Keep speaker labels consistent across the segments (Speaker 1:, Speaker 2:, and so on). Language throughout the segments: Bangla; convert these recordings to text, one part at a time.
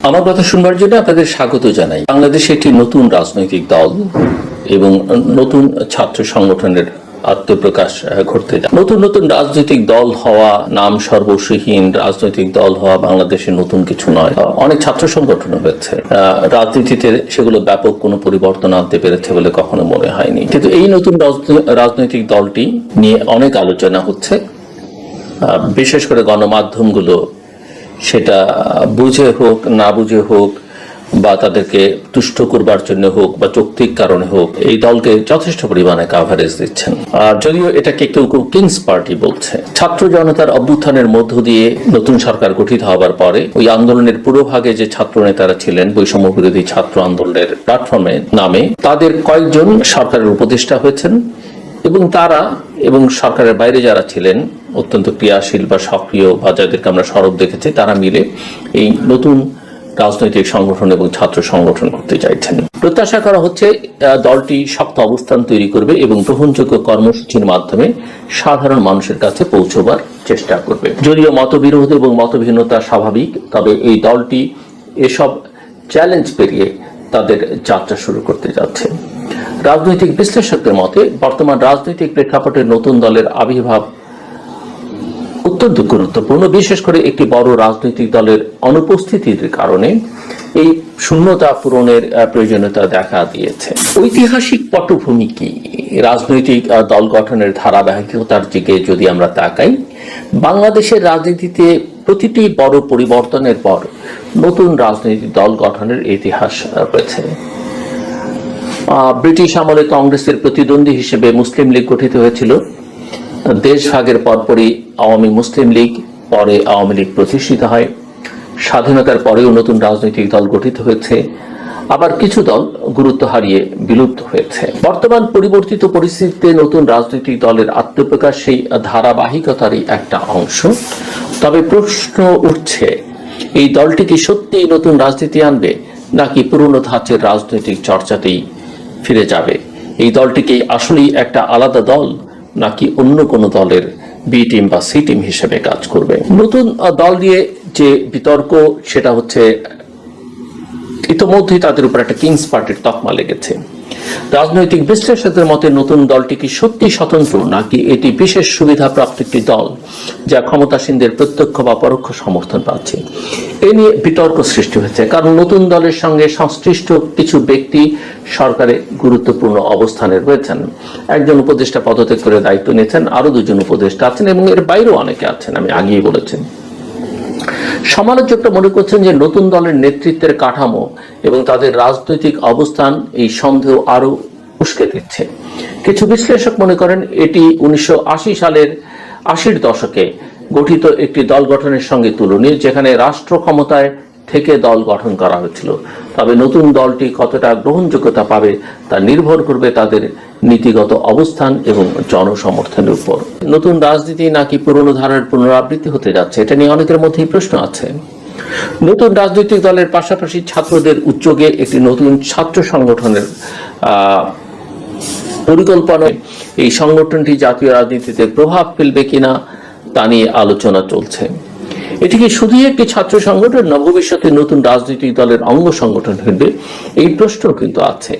Speaker 1: আমার কথা শুনবার জন্য আপনাদের স্বাগত জানাই। বাংলাদেশে একটি নতুন রাজনৈতিক দল এবং নতুন ছাত্র সংগঠনের আত্মপ্রকাশ ঘটতে যায়। নতুন নতুন রাজনৈতিক দল হওয়া, নাম সর্বস্বহীন রাজনৈতিক দল হওয়া বাংলাদেশে নতুন কিছু নয়। অনেক ছাত্র সংগঠন হয়েছে, রাজনীতিতে সেগুলো ব্যাপক কোনো পরিবর্তন আনতে পেরেছে বলে কখনো মনে হয়নি। কিন্তু এই নতুন রাজনৈতিক দলটি নিয়ে অনেক আলোচনা হচ্ছে, বিশেষ করে গণমাধ্যমগুলো সেটা বুঝে হোক না বুঝে হোক বা তাদেরকে তুষ্ট করবার জন্য হোক বা যৌক্তিক কারণে হোক এই দলকে যথেষ্ট পরিমাণে কাভারেজ দিচ্ছেন। আর যদিও এটাকে কেউ কেউ কিংস পার্টি বলছে। ছাত্র জনতার অভ্যুত্থানের মধ্য দিয়ে নতুন সরকার গঠিত হবার পরে ওই আন্দোলনের পুরোভাগে যে ছাত্র নেতারা ছিলেন, বৈষম্য বিরোধী ছাত্র আন্দোলনের প্ল্যাটফর্মে নামে, তাদের কয়েকজন সরকারের উপদেষ্টা হয়েছেন এবং তারা এবং সরকারের বাইরে যারা ছিলেন অত্যন্ত ক্রিয়াশীল বা সক্রিয় বা যাদেরকে আমরা সরব দেখেছি, তারা মিলে এই নতুন রাজনৈতিক সংগঠন এবং ছাত্র সংগঠন করতে চাইছেন। প্রত্যাশা করা হচ্ছে দলটি শক্ত অবস্থান তৈরি করবে এবং গ্রহণযোগ্য কর্মসূচির মাধ্যমে সাধারণ মানুষের কাছে পৌঁছবার চেষ্টা করবে। যদিও মতবিরোধ এবং মতভিন্নতা স্বাভাবিক, তবে এই দলটি এসব চ্যালেঞ্জ পেরিয়ে তাদের যাত্রা শুরু করতে যাচ্ছে। রাজনৈতিক বিশ্লেষকদের মতে বর্তমান রাজনৈতিক প্রেক্ষাপটে নতুন দলের আবির্ভাব অত্যন্ত গুরুত্বপূর্ণ, বিশেষ করে একটি বড় রাজনৈতিক দলের অনুপস্থিতির কারণে এই শূন্যতা পূরণের প্রয়োজনীয়তা দেখা দিয়েছে। ঐতিহাসিক পটভূমি কি? রাজনৈতিক দল গঠনের ধারাবাহিকতার দিকে যদি আমরা তাকাই, বাংলাদেশের রাজনীতিতে প্রতিটি বড় পরিবর্তনের পর নতুন রাজনৈতিক দল গঠনের ইতিহাস রয়েছে। ব্রিটিশ আমলে কংগ্রেসের প্রতিদ্বন্দ্বী হিসেবে মুসলিম লীগ গঠিত হয়েছিল। দেশ ভাগের পরপরই আওয়ামী মুসলিম লীগ, পরে আওয়ামী লীগ প্রতিষ্ঠিত হয়। স্বাধীনতার পরেও নতুন রাজনৈতিক দল গঠিত হয়েছে, আবার কিছু দল গুরুত্ব হারিয়ে বিলুপ্ত হয়েছে। বর্তমান পরিবর্তিত পরিস্থিতিতে নতুন রাজনৈতিক দলের আত্মপ্রকাশ সেই ধারাবাহিকতারই একটা অংশ। তবে প্রশ্ন উঠছে, এই দলটি কি সত্যিই নতুন রাজনীতি আনবে নাকি পুরনো ধাঁচের রাজনৈতিক চর্চাতেই ফিরে যাবে? এই দলটি কি আসলেই একটা আলাদা দল নাকি অন্য কোনো দলের বি টিম বা সি টিম হিসেবে কাজ করবে? নতুন দল নিয়ে যে বিতর্ক, সেটা হচ্ছে ইতোমধ্যেই তাদের উপর একটা কিংস পার্টির তকমা লেগেছে। রাজনৈতিক বিশ্লেষকদের মতে নতুন দলটি কি সত্যি স্বতন্ত্র নাকি এটি বিশেষ সুবিধাপ্রাপ্ত একটি দল যা ক্ষমতাসীনদের প্রত্যক্ষ বা পরোক্ষ সমর্থন পাচ্ছে? এ নিয়ে বিতর্ক সৃষ্টি হয়েছে, কারণ নতুন দলের সঙ্গে সংশ্লিষ্ট কিছু ব্যক্তি সরকারে গুরুত্বপূর্ণ অবস্থানে রয়েছেন। একজন উপদেষ্টা পদত্যাগ করে দায়িত্ব নিয়েছেন, আরো দুজন উপদেষ্টা আছেন এবং এর বাইরেও অনেকে আছেন, আমি আগেই বলেছি। সমালোচকরা মনে করছেন যে নতুন দলের নেতৃত্বের কাঠামো এবং তাদের রাজনৈতিক অবস্থান এই সন্দেহ আরো উস্কে দিচ্ছে। কিছু বিশ্লেষক মনে করেন এটি 1980 সালের 80-র দশকে গঠিত একটি দল গঠনের সঙ্গে তুলনীয়, যেখানে রাষ্ট্র ক্ষমতায় থেকে দল গঠন করা হয়েছিল। তবে নতুন দলটি কতটা গ্রহণযোগ্যতা পাবে তা নির্ভর করবে তাদের নীতিগত অবস্থান এবং জনসমর্থনের উপর। নতুন রাজনীতি নাকি পুরনো ধারার পুনরাবৃত্তি হতে যাচ্ছে, এটা নিয়ে অনেকের মধ্যেই প্রশ্ন আছে। নতুন রাজনৈতিক দলের পাশাপাশি ছাত্রদের উদ্যোগে একটি নতুন ছাত্র সংগঠনের পরিকল্পনায় এই সংগঠনটি জাতীয় রাজনীতিতে প্রভাব ফেলবে কিনা তা নিয়ে আলোচনা চলছে। এটি কি শুধুই একটি ছাত্র সংগঠন না ভবিষ্যতে নতুন রাজনৈতিক দলের অঙ্গ সংগঠন হবে, এই প্রশ্ন কিন্তু আছে।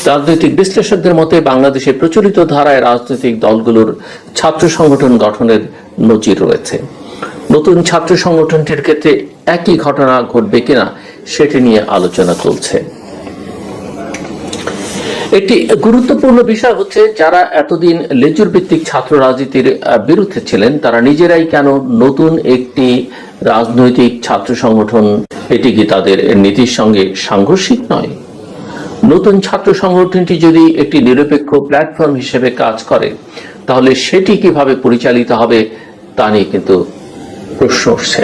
Speaker 1: রাজনৈতিক বিশ্লেষকদের মতে বাংলাদেশে প্রচলিত ধারায় রাজনৈতিক দলগুলোর ছাত্র সংগঠন গঠনের নজির রয়েছে। নতুন ছাত্র সংগঠনটির ক্ষেত্রে একই ঘটনা ঘটবে কিনা সেটি নিয়ে আলোচনা চলছে। একটি গুরুত্বপূর্ণ বিষয় হচ্ছে, যারা এতদিন লেজুর ভিত্তিক ছাত্র রাজনীতির বিরুদ্ধে ছিলেন তারা নিজেরাই কেন নতুন একটি রাজনৈতিক ছাত্র সংগঠন, এটি কি তাদের নীতির সঙ্গে সাংঘর্ষিক নয়? নতুন ছাত্র সংগঠনটি যদি একটি নিরপেক্ষ প্ল্যাটফর্ম হিসেবে কাজ করে তাহলে সেটি কিভাবে পরিচালিত হবে তা নিয়ে কিন্তু প্রশ্ন উঠছে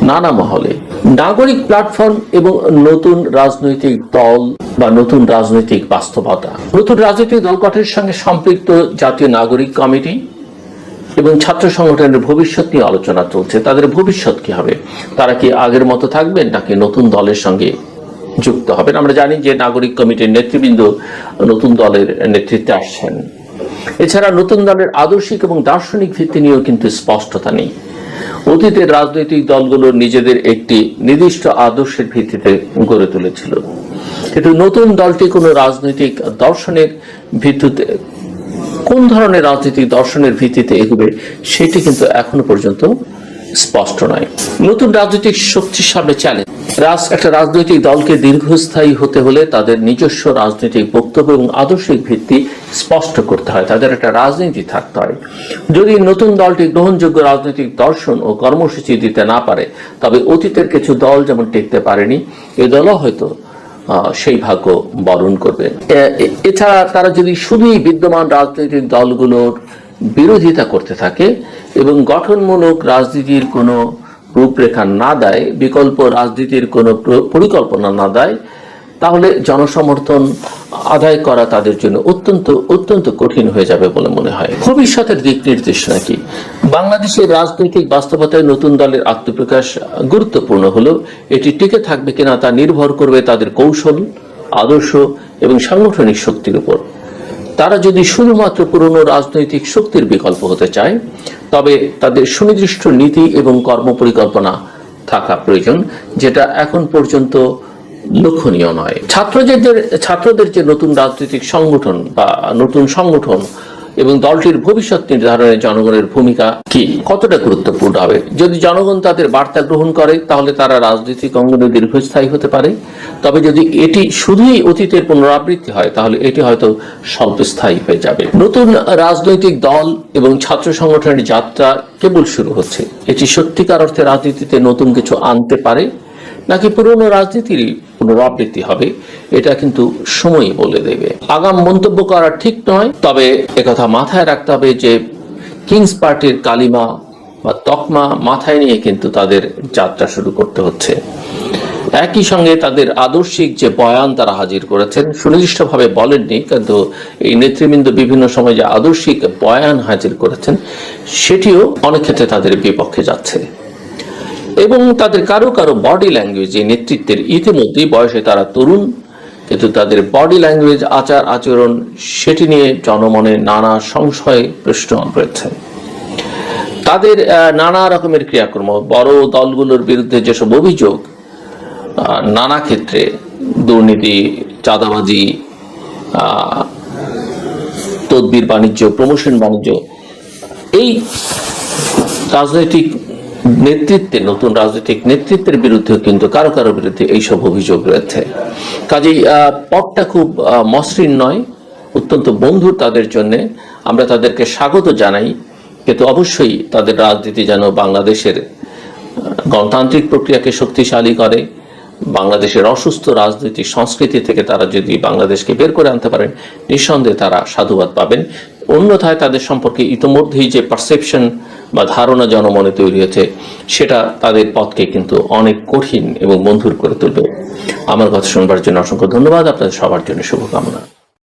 Speaker 1: নানা মহলে। নাগরিক প্ল্যাটফর্ম এবং নতুন রাজনৈতিক দল বা নতুন রাজনৈতিক বাস্তবতা। নতুন রাজনৈতিক দল গঠনের সঙ্গে সম্পৃক্ত জাতীয় নাগরিক কমিটি এবং ছাত্র সংগঠনের ভবিষ্যৎ নিয়ে আলোচনা চলছে। তাদের ভবিষ্যৎ কি হবে? তারা কি আগের মতো থাকবেন নাকি নতুন দলের সঙ্গে যুক্ত হবেন? আমরা জানি যে নাগরিক কমিটির নেতৃবৃন্দ নতুন দলের নেতৃত্বে আসছেন। এছাড়া নতুন দলের আদর্শিক এবং দার্শনিক ভিত্তি নিয়েও কিন্তু স্পষ্টতা নেই। অতীতের রাজনৈতিক দলগুলো নিজেদের একটি নির্দিষ্ট আদর্শের ভিত্তিতে গড়ে তুলেছিল, কিন্তু নতুন দলটি কোনো রাজনৈতিক দর্শনের ভিত্তিতে, কোন ধরনের রাজনৈতিক দর্শনের ভিত্তিতে এগোবে সেটি কিন্তু এখনো পর্যন্ত স্পষ্ট নয়। নতুন রাজনৈতিক শক্তির সামনে চ্যালেঞ্জ। একটা রাজনৈতিক দলকে দীর্ঘস্থায়ী হতে হলে তাদের নিজস্ব রাজনৈতিক বক্তব্য এবং আদর্শিক ভিত্তি স্পষ্ট করতে হয়, তাদের একটা রাজনীতি থাকতে হয়। যদি নতুন দলটি গ্রহণযোগ্য রাজনৈতিক দর্শন ও কর্মসূচি দিতে না পারে, তবে অতীতের কিছু দল যেমন টিকতে পারেনি, এই দলও হয়তো সেই ভাগ্য বরণ করবে। এছাড়া তারা যদি শুধুই বিদ্যমান রাজনৈতিক দলগুলোর বিরোধিতা করতে থাকে এবং গঠনমূলক রাজনীতির কোনো রূপরেখা না দেয়, বিকল্প রাজনীতির কোনো পরিকল্পনা না দেয়, তাহলে জনসমর্থন আদায় করা তাদের জন্য অত্যন্ত কঠিন হয়ে যাবে বলে মনে হয়। ভবিষ্যতের দিক নির্দেশনা কি? বাংলাদেশের রাজনৈতিক বাস্তবতায় নতুন দলের আত্মপ্রকাশ গুরুত্বপূর্ণ হলেও এটি টিকে থাকবে কিনা তা নির্ভর করবে তাদের কৌশল, আদর্শ এবং সাংগঠনিক শক্তির উপর। তারা যদি শুধুমাত্র পুরনো রাজনৈতিক শক্তির বিকল্প হতে চায়, তবে তাদের সুনির্দিষ্ট নীতি এবং কর্মপরিকল্পনা থাকা প্রয়োজন, যেটা এখন পর্যন্ত লক্ষণীয় নয়। ছাত্রদের যে নতুন রাজনৈতিক সংগঠন বা নতুন সংগঠন এবং দলটির ভবিষ্যৎ নির্ধারণে জনগণের ভূমিকা কি, কতটা গুরুত্বপূর্ণ হবে? যদি জনগণ তাদের বার্তা গ্রহণ করে, তাহলে তারা রাজনৈতিক অঙ্গনে দীর্ঘস্থায়ী হতে পারে। তবে যদি এটি শুধুই অতীতের পুনরাবৃত্তি হয়, তাহলে এটি হয়তো স্বল্পস্থায়ী হয়ে যাবে। নতুন রাজনৈতিক দল এবং ছাত্র সংগঠনের যাত্রা কেবল শুরু হচ্ছে। এটি সত্যিকার অর্থে রাজনীতিতে নতুন কিছু আনতে পারে নাকি পুরনো রাজনীতির পুনরাবৃত্তি হবে, এটা কিন্তু সময় বলে দেবে। আগাম মন্তব্য করা ঠিক নয়, তবে একথা মাথায় রাখতে হবে যে কিংস পার্টির কালিমা বা তকমা মাথায় নিয়ে কিন্তু তাদের যাত্রা শুরু করতে হচ্ছে। একই সঙ্গে তাদের আদর্শিক যে বয়ান তারা হাজির করেছেন, সুনির্দিষ্টভাবে বলেননি, কিন্তু এই নেতৃবৃন্দ বিভিন্ন সময় যে আদর্শিক বয়ান হাজির করেছেন, সেটিও অনেক ক্ষেত্রে তাদের বিপক্ষে যাচ্ছে। এবং তাদের কারো বডি ল্যাঙ্গুয়েজ, এই নেতৃত্বের ইতিমধ্যেই বয়সে তারা তরুণ, কিন্তু তাদের বডি ল্যাঙ্গুয়েজ, আচার আচরণ, সেটি নিয়ে জনমনে নানা সংশয় প্রশ্ন রয়েছে। তাদের নানা রকমের ক্রিয়াকর্ম, বড় দলগুলোর বিরুদ্ধে যেসব অভিযোগ, নানা ক্ষেত্রে দুর্নীতি, চাঁদাবাজি, তদবির বাণিজ্য, প্রমোশন বাণিজ্য, এই রাজনৈতিক নতুন রাজনৈতিক নেতৃত্বের বিরুদ্ধে কিন্তু কারো বিরুদ্ধে এইসব অভিযোগ রয়েছে। কাজেই পথটা খুব মসৃণ নয়, অত্যন্ত বন্ধুর তাদের জন্য। আমরা তাদেরকে স্বাগত জানাই, কিন্তু অবশ্যই তাদের রাজনীতি যেন বাংলাদেশের গণতান্ত্রিক প্রক্রিয়াকে শক্তিশালী করে। বাংলাদেশের অসুস্থ রাজনৈতিক সংস্কৃতি থেকে তারা যদি বাংলাদেশকে বের করে আনতে পারেন, নিঃসন্দেহে তারা সাধুবাদ পাবেন। অন্যথায় তাদের সম্পর্কে ইতিমধ্যেই যে পারসেপশন বা ধারণা জনমনে তৈরি হয়েছে, সেটা তাদের পথকে কিন্তু অনেক কঠিন এবং বন্ধুর করে তুলবে। আমার কথা শুনবার জন্য অসংখ্য ধন্যবাদ। আপনাদের সবার জন্য শুভকামনা।